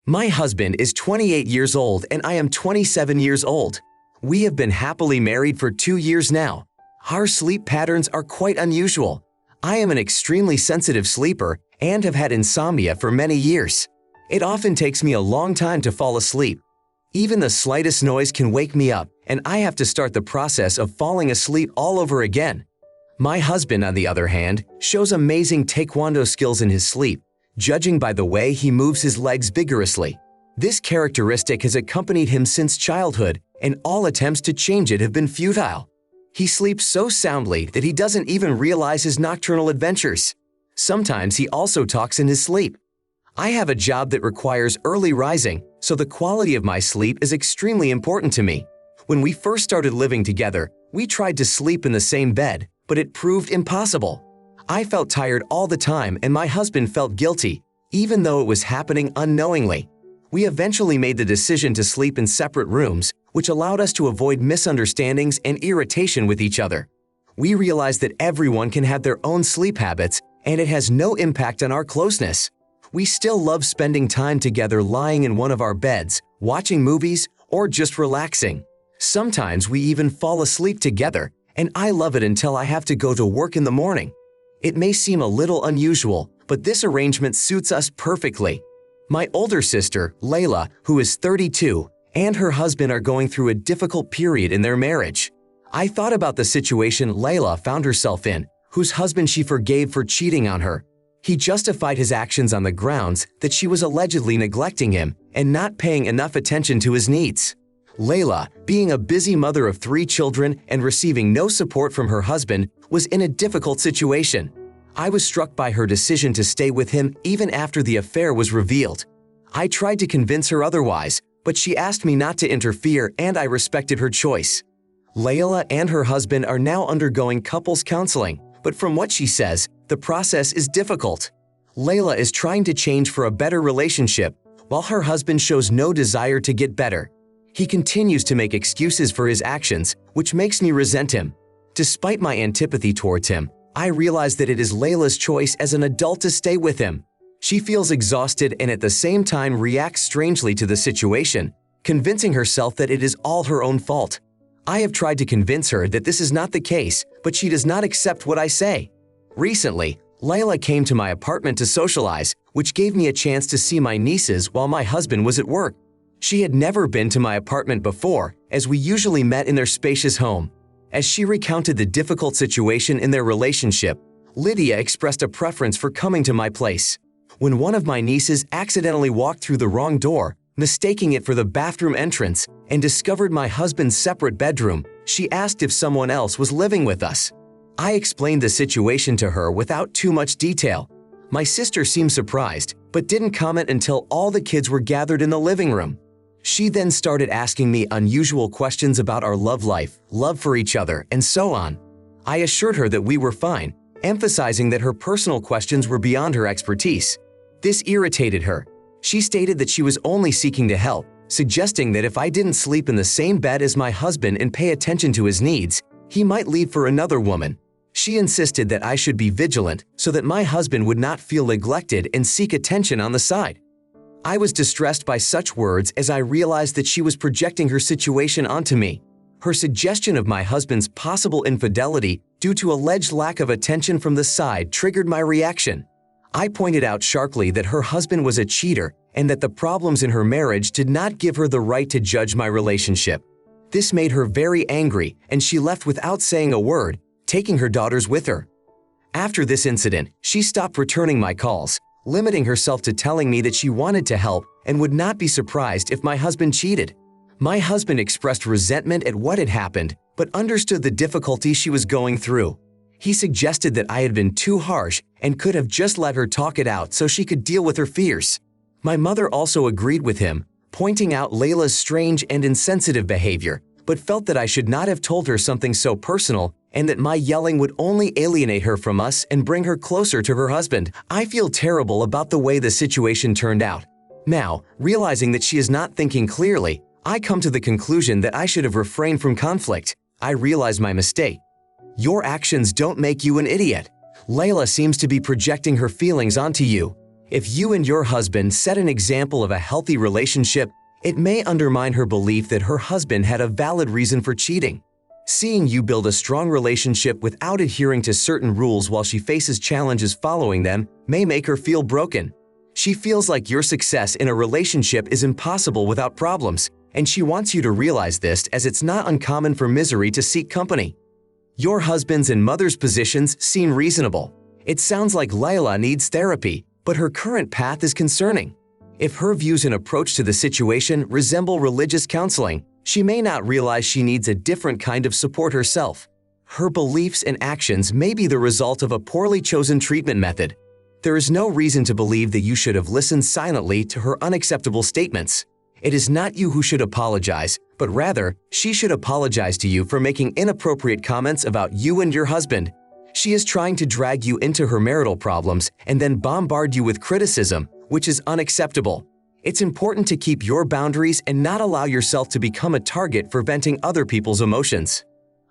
My husband is 28 years old and I am 27 years old. We have been happily married for 2 years now. Our sleep patterns are quite unusual. I am an extremely sensitive sleeper and have had insomnia for many years. It often takes me a long time to fall asleep. Even the slightest noise can wake me up, and I have to start the process of falling asleep all over again. My husband, on the other hand, shows amazing taekwondo skills in his sleep, judging by the way he moves his legs vigorously. This characteristic has accompanied him since childhood, and all attempts to change it have been futile. He sleeps so soundly that he doesn't even realize his nocturnal adventures. Sometimes he also talks in his sleep. I have a job that requires early rising, so the quality of my sleep is extremely important to me. When we first started living together, we tried to sleep in the same bed, but it proved impossible. I felt tired all the time and my husband felt guilty, even though it was happening unknowingly. We eventually made the decision to sleep in separate rooms, which allowed us to avoid misunderstandings and irritation with each other. We realized that everyone can have their own sleep habits, and it has no impact on our closeness. We still love spending time together lying in one of our beds, watching movies, or just relaxing. Sometimes we even fall asleep together, and I love it until I have to go to work in the morning. It may seem a little unusual, but this arrangement suits us perfectly. My older sister, Layla, who is 32, and her husband are going through a difficult period in their marriage. I thought about the situation Layla found herself in, whose husband she forgave for cheating on her. He justified his actions on the grounds that she was allegedly neglecting him and not paying enough attention to his needs. Layla, being a busy mother of 3 children and receiving no support from her husband, was in a difficult situation. I was struck by her decision to stay with him even after the affair was revealed. I tried to convince her otherwise, but she asked me not to interfere and I respected her choice. Layla and her husband are now undergoing couples counseling, but from what she says, the process is difficult. Layla is trying to change for a better relationship, while her husband shows no desire to get better. He continues to make excuses for his actions, which makes me resent him. Despite my antipathy towards him, I realize that it is Layla's choice as an adult to stay with him. She feels exhausted and at the same time reacts strangely to the situation, convincing herself that it is all her own fault. I have tried to convince her that this is not the case, but she does not accept what I say. Recently, Layla came to my apartment to socialize, which gave me a chance to see my nieces while my husband was at work. She had never been to my apartment before, as we usually met in their spacious home. As she recounted the difficult situation in their relationship, Lydia expressed a preference for coming to my place. When one of my nieces accidentally walked through the wrong door, mistaking it for the bathroom entrance, and discovered my husband's separate bedroom, she asked if someone else was living with us. I explained the situation to her without too much detail. My sister seemed surprised, but didn't comment until all the kids were gathered in the living room. She then started asking me unusual questions about our love life, love for each other, and so on. I assured her that we were fine, emphasizing that her personal questions were beyond her expertise. This irritated her. She stated that she was only seeking to help, suggesting that if I didn't sleep in the same bed as my husband and pay attention to his needs, he might leave for another woman. She insisted that I should be vigilant so that my husband would not feel neglected and seek attention on the side. I was distressed by such words as I realized that she was projecting her situation onto me. Her suggestion of my husband's possible infidelity due to alleged lack of attention from the side triggered my reaction. I pointed out sharply that her husband was a cheater and that the problems in her marriage did not give her the right to judge my relationship. This made her very angry and she left without saying a word, taking her daughters with her. After this incident, she stopped returning my calls, limiting herself to telling me that she wanted to help and would not be surprised if my husband cheated. My husband expressed resentment at what had happened, but understood the difficulty she was going through. He suggested that I had been too harsh and could have just let her talk it out so she could deal with her fears. My mother also agreed with him, pointing out Layla's strange and insensitive behavior, but felt that I should not have told her something so personal and that my yelling would only alienate her from us and bring her closer to her husband. I feel terrible about the way the situation turned out. Now, realizing that she is not thinking clearly, I come to the conclusion that I should have refrained from conflict. I realize my mistake. Your actions don't make you an idiot. Layla seems to be projecting her feelings onto you. If you and your husband set an example of a healthy relationship, it may undermine her belief that her husband had a valid reason for cheating. Seeing you build a strong relationship without adhering to certain rules while she faces challenges following them may make her feel broken. She feels like your success in a relationship is impossible without problems, and she wants you to realize this, as it's not uncommon for misery to seek company. Your husband's and mother's positions seem reasonable. It sounds like Layla needs therapy, but her current path is concerning. If her views and approach to the situation resemble religious counseling, she may not realize she needs a different kind of support herself. Her beliefs and actions may be the result of a poorly chosen treatment method. There is no reason to believe that you should have listened silently to her unacceptable statements. It is not you who should apologize, but rather, she should apologize to you for making inappropriate comments about you and your husband. She is trying to drag you into her marital problems and then bombard you with criticism, which is unacceptable. It's important to keep your boundaries and not allow yourself to become a target for venting other people's emotions.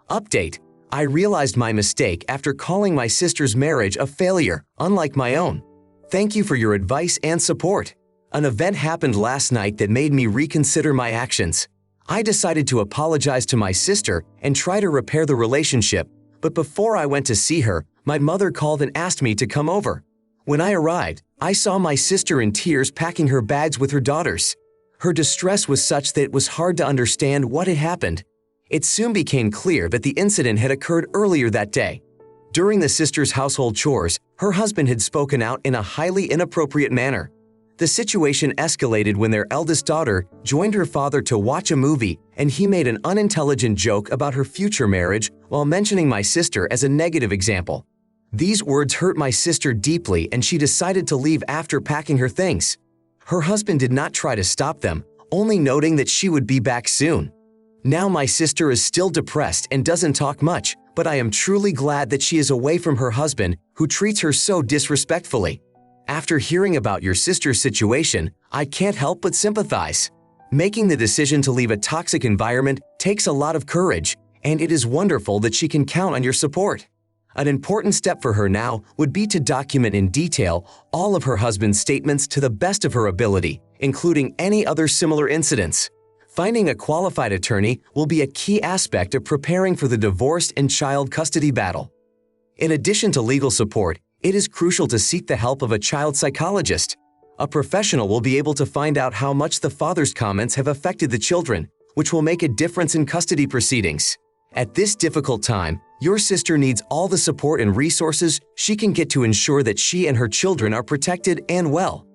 Update: I realized my mistake after calling my sister's marriage a failure, unlike my own. Thank you for your advice and support. An event happened last night that made me reconsider my actions. I decided to apologize to my sister and try to repair the relationship, but before I went to see her, my mother called and asked me to come over. When I arrived, I saw my sister in tears packing her bags with her daughters. Her distress was such that it was hard to understand what had happened. It soon became clear that the incident had occurred earlier that day. During the sister's household chores, her husband had spoken out in a highly inappropriate manner. The situation escalated when their eldest daughter joined her father to watch a movie, and he made an unintelligent joke about her future marriage while mentioning my sister as a negative example. These words hurt my sister deeply, and she decided to leave after packing her things. Her husband did not try to stop them, only noting that she would be back soon. Now my sister is still depressed and doesn't talk much, but I am truly glad that she is away from her husband, who treats her so disrespectfully. After hearing about your sister's situation, I can't help but sympathize. Making the decision to leave a toxic environment takes a lot of courage, and it is wonderful that she can count on your support. An important step for her now would be to document in detail all of her husband's statements to the best of her ability, including any other similar incidents. Finding a qualified attorney will be a key aspect of preparing for the divorce and child custody battle. In addition to legal support, it is crucial to seek the help of a child psychologist. A professional will be able to find out how much the father's comments have affected the children, which will make a difference in custody proceedings. At this difficult time, your sister needs all the support and resources she can get to ensure that she and her children are protected and well.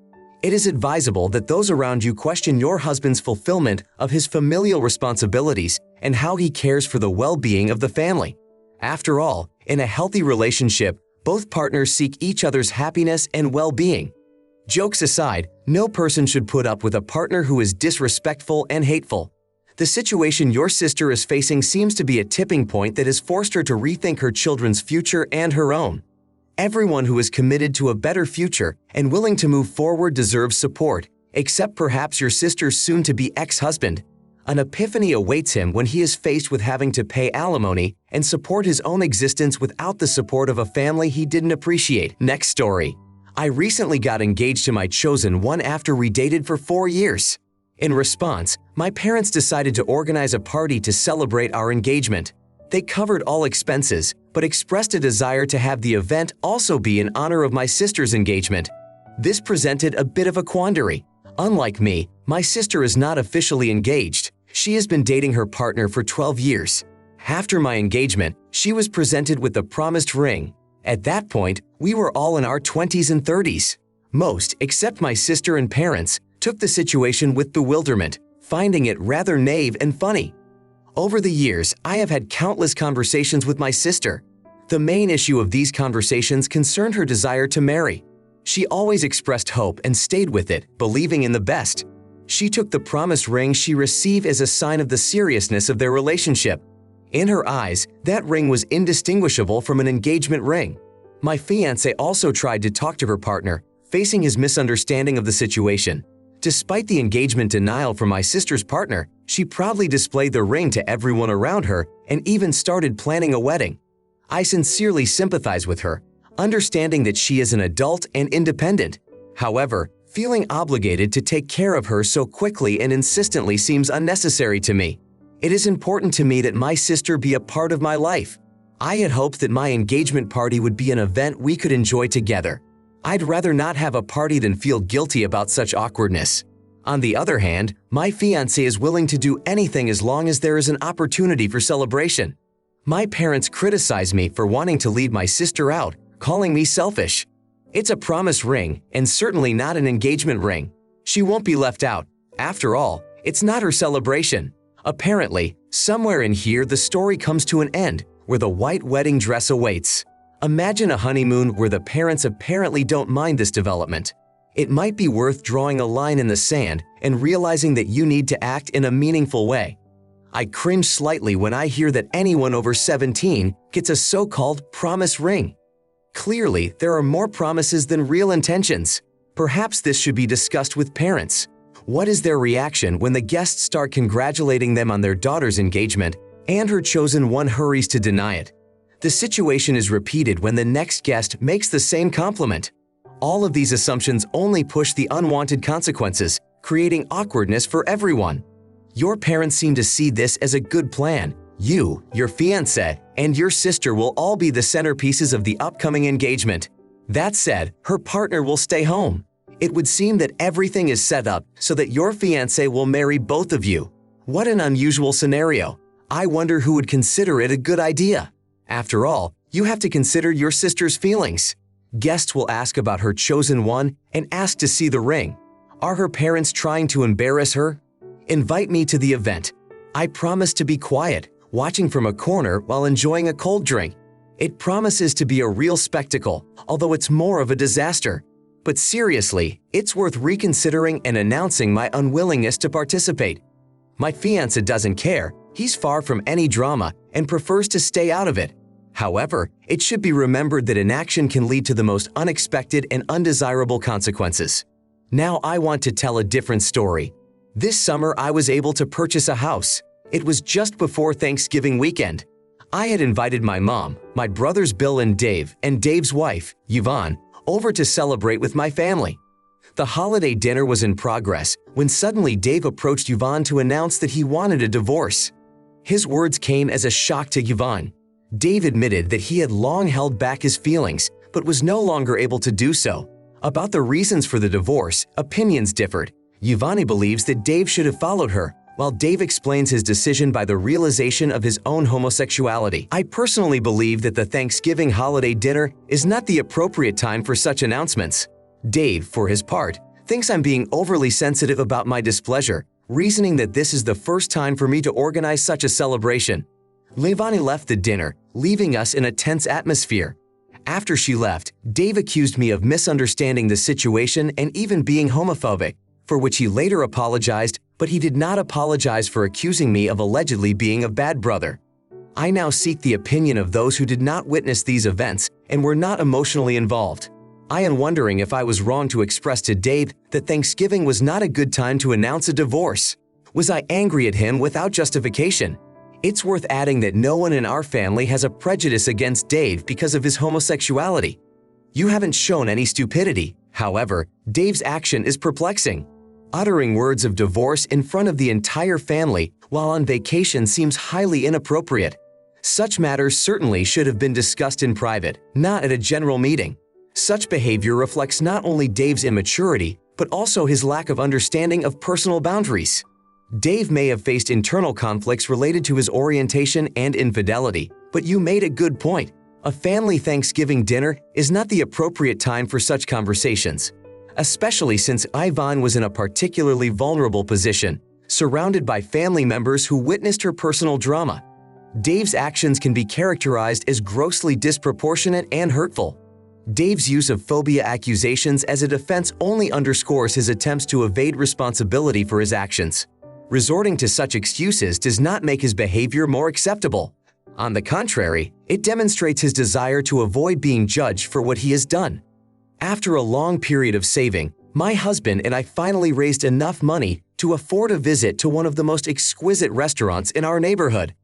It is advisable that those around you question your husband's fulfillment of his familial responsibilities and how he cares for the well-being of the family. After all, in a healthy relationship, both partners seek each other's happiness and well-being. Jokes aside, no person should put up with a partner who is disrespectful and hateful. The situation your sister is facing seems to be a tipping point that has forced her to rethink her children's future and her own. Everyone who is committed to a better future and willing to move forward deserves support, except perhaps your sister's soon-to-be ex-husband. An epiphany awaits him when he is faced with having to pay alimony and support his own existence without the support of a family he didn't appreciate. Next story. I recently got engaged to my chosen one after we dated for 4 years. In response, my parents decided to organize a party to celebrate our engagement. They covered all expenses, but expressed a desire to have the event also be in honor of my sister's engagement. This presented a bit of a quandary. Unlike me, my sister is not officially engaged. She has been dating her partner for 12 years. After my engagement, she was presented with the promised ring. At that point, we were all in our 20s and 30s. Most, except my sister and parents, took the situation with bewilderment, finding it rather naive and funny. Over the years, I have had countless conversations with my sister. The main issue of these conversations concerned her desire to marry. She always expressed hope and stayed with it, believing in the best. She took the promised ring she received as a sign of the seriousness of their relationship. In her eyes, that ring was indistinguishable from an engagement ring. My fiancé also tried to talk to her partner, facing his misunderstanding of the situation. Despite the engagement denial from my sister's partner, she proudly displayed the ring to everyone around her and even started planning a wedding. I sincerely sympathize with her, understanding that she is an adult and independent. However, feeling obligated to take care of her so quickly and insistently seems unnecessary to me. It is important to me that my sister be a part of my life. I had hoped that my engagement party would be an event we could enjoy together. I'd rather not have a party than feel guilty about such awkwardness. On the other hand, my fiancé is willing to do anything as long as there is an opportunity for celebration. My parents criticize me for wanting to leave my sister out, calling me selfish. It's a promise ring and certainly not an engagement ring. She won't be left out. After all, it's not her celebration. Apparently, somewhere in here the story comes to an end where the white wedding dress awaits. Imagine a honeymoon where the parents apparently don't mind this development. It might be worth drawing a line in the sand and realizing that you need to act in a meaningful way. I cringe slightly when I hear that anyone over 17 gets a so-called promise ring. Clearly, there are more promises than real intentions. Perhaps this should be discussed with parents. What is their reaction when the guests start congratulating them on their daughter's engagement and her chosen one hurries to deny it? The situation is repeated when the next guest makes the same compliment. All of these assumptions only push the unwanted consequences, creating awkwardness for everyone. Your parents seem to see this as a good plan. You, your fiancé, and your sister will all be the centerpieces of the upcoming engagement. That said, her partner will stay home. It would seem that everything is set up so that your fiancé will marry both of you. What an unusual scenario. I wonder who would consider it a good idea. After all, you have to consider your sister's feelings. Guests will ask about her chosen one and ask to see the ring. Are her parents trying to embarrass her? Invite me to the event. I promise to be quiet, watching from a corner while enjoying a cold drink. It promises to be a real spectacle, although it's more of a disaster. But seriously, it's worth reconsidering and announcing my unwillingness to participate. My fiancé doesn't care. He's far from any drama and prefers to stay out of it. However, it should be remembered that inaction can lead to the most unexpected and undesirable consequences. Now I want to tell a different story. This summer I was able to purchase a house. It was just before Thanksgiving weekend. I had invited my mom, my brothers Bill and Dave's wife, Yvonne, over to celebrate with my family. The holiday dinner was in progress when suddenly Dave approached Yvonne to announce that he wanted a divorce. His words came as a shock to Yvonne. Dave admitted that he had long held back his feelings, but was no longer able to do so. About the reasons for the divorce, opinions differed. Yvonne believes that Dave should have followed her, while Dave explains his decision by the realization of his own homosexuality. I personally believe that the Thanksgiving holiday dinner is not the appropriate time for such announcements. Dave, for his part, thinks I'm being overly sensitive about my displeasure, reasoning that this is the first time for me to organize such a celebration. Yvonne left the dinner, leaving us in a tense atmosphere. After she left, Dave accused me of misunderstanding the situation and even being homophobic, for which he later apologized, but he did not apologize for accusing me of allegedly being a bad brother. I now seek the opinion of those who did not witness these events and were not emotionally involved. I am wondering if I was wrong to express to Dave that Thanksgiving was not a good time to announce a divorce. Was I angry at him without justification? It's worth adding that no one in our family has a prejudice against Dave because of his homosexuality. You haven't shown any stupidity. However, Dave's action is perplexing. Uttering words of divorce in front of the entire family while on vacation seems highly inappropriate. Such matters certainly should have been discussed in private, not at a general meeting. Such behavior reflects not only Dave's immaturity, but also his lack of understanding of personal boundaries. Dave may have faced internal conflicts related to his orientation and infidelity, but you made a good point. A family Thanksgiving dinner is not the appropriate time for such conversations, especially since Yvonne was in a particularly vulnerable position, surrounded by family members who witnessed her personal drama. Dave's actions can be characterized as grossly disproportionate and hurtful. Dave's use of phobia accusations as a defense only underscores his attempts to evade responsibility for his actions. Resorting to such excuses does not make his behavior more acceptable. On the contrary, it demonstrates his desire to avoid being judged for what he has done. After a long period of saving, my husband and I finally raised enough money to afford a visit to one of the most exquisite restaurants in our neighborhood.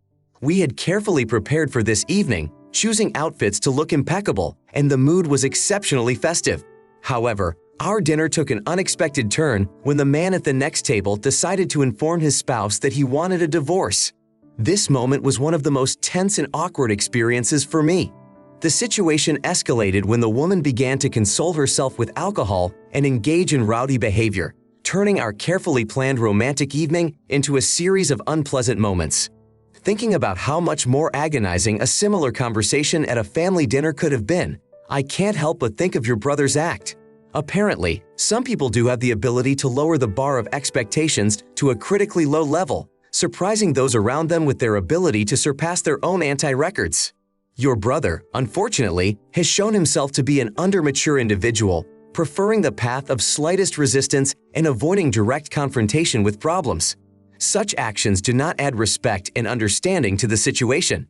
We had carefully prepared for this evening, choosing outfits to look impeccable, and the mood was exceptionally festive. However, Our dinner took an unexpected turn when the man at the next table decided to inform his spouse that he wanted a divorce. This moment was one of the most tense and awkward experiences for me. The situation escalated when the woman began to console herself with alcohol and engage in rowdy behavior, turning our carefully planned romantic evening into a series of unpleasant moments. Thinking about how much more agonizing a similar conversation at a family dinner could have been, I can't help but think of your brother's act. Apparently, some people do have the ability to lower the bar of expectations to a critically low level, surprising those around them with their ability to surpass their own anti-records. Your brother, unfortunately, has shown himself to be an undermature individual, preferring the path of slightest resistance and avoiding direct confrontation with problems. Such actions do not add respect and understanding to the situation.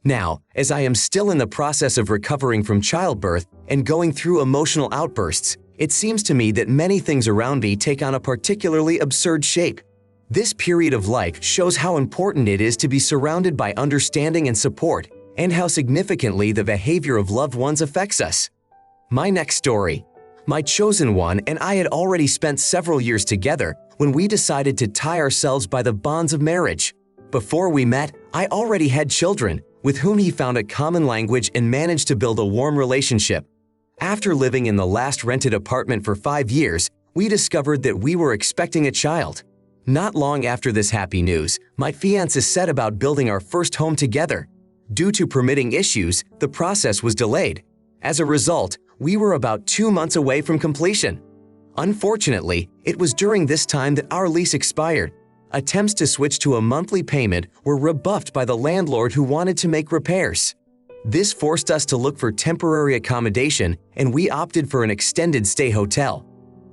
Now, as I am still in the process of recovering from childbirth and going through emotional outbursts, it seems to me that many things around me take on a particularly absurd shape. This period of life shows how important it is to be surrounded by understanding and support, and how significantly the behavior of loved ones affects us. My next story. My chosen one and I had already spent several years together when we decided to tie ourselves by the bonds of marriage. Before we met, I already had children, with whom he found a common language and managed to build a warm relationship. After living in the last rented apartment for 5 years, we discovered that we were expecting a child. Not long after this happy news, my fiancé set about building our first home together. Due to permitting issues, the process was delayed. As a result, we were about 2 months away from completion. Unfortunately, it was during this time that our lease expired. Attempts to switch to a monthly payment were rebuffed by the landlord who wanted to make repairs. This forced us to look for temporary accommodation, and we opted for an extended stay hotel.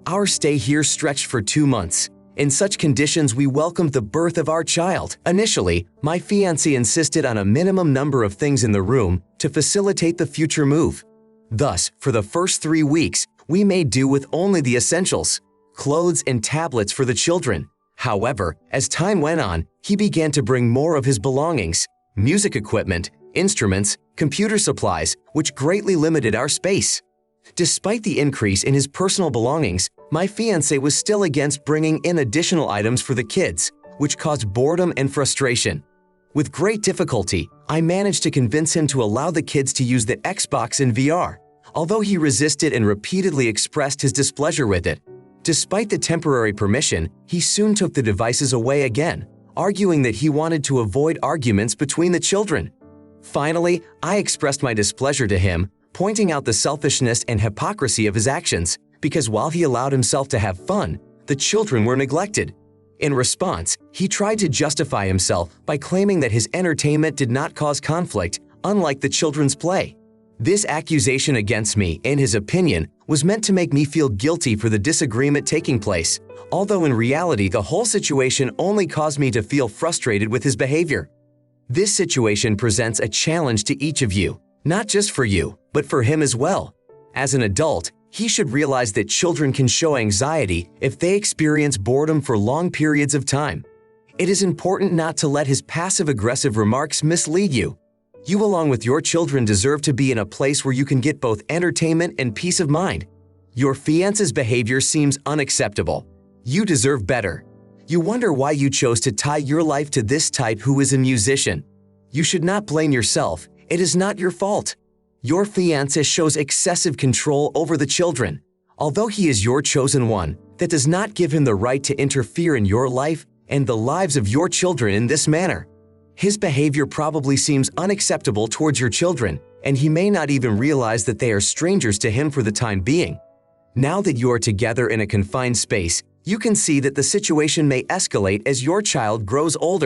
Our stay here stretched for 2 months. In such conditions, we welcomed the birth of our child. Initially, my fiancé insisted on a minimum number of things in the room to facilitate the future move. Thus, for the first 3 weeks, we made do with only the essentials: clothes and tablets for the children. However, as time went on, he began to bring more of his belongings: music equipment, instruments, computer supplies, which greatly limited our space. Despite the increase in his personal belongings, my fiancé was still against bringing in additional items for the kids, which caused boredom and frustration. With great difficulty, I managed to convince him to allow the kids to use the Xbox in VR, although he resisted and repeatedly expressed his displeasure with it. Despite the temporary permission, he soon took the devices away again, arguing that he wanted to avoid arguments between the children. Finally, I expressed my displeasure to him, pointing out the selfishness and hypocrisy of his actions, because while he allowed himself to have fun, the children were neglected. In response, he tried to justify himself by claiming that his entertainment did not cause conflict, unlike the children's play. This accusation against me, in his opinion, was meant to make me feel guilty for the disagreement taking place, although in reality the whole situation only caused me to feel frustrated with his behavior. This situation presents a challenge to each of you, not just for you, but for him as well. As an adult, he should realize that children can show anxiety if they experience boredom for long periods of time. It is important not to let his passive-aggressive remarks mislead you. You, along with your children, deserve to be in a place where you can get both entertainment and peace of mind. Your fiancé's behavior seems unacceptable. You deserve better. You wonder why you chose to tie your life to this type who is a musician. You should not blame yourself. It is not your fault. Your fiancé shows excessive control over the children. Although he is your chosen one, that does not give him the right to interfere in your life and the lives of your children in this manner. His behavior probably seems unacceptable towards your children, and he may not even realize that they are strangers to him for the time being. Now that you are together in a confined space, you can see that the situation may escalate as your child grows older.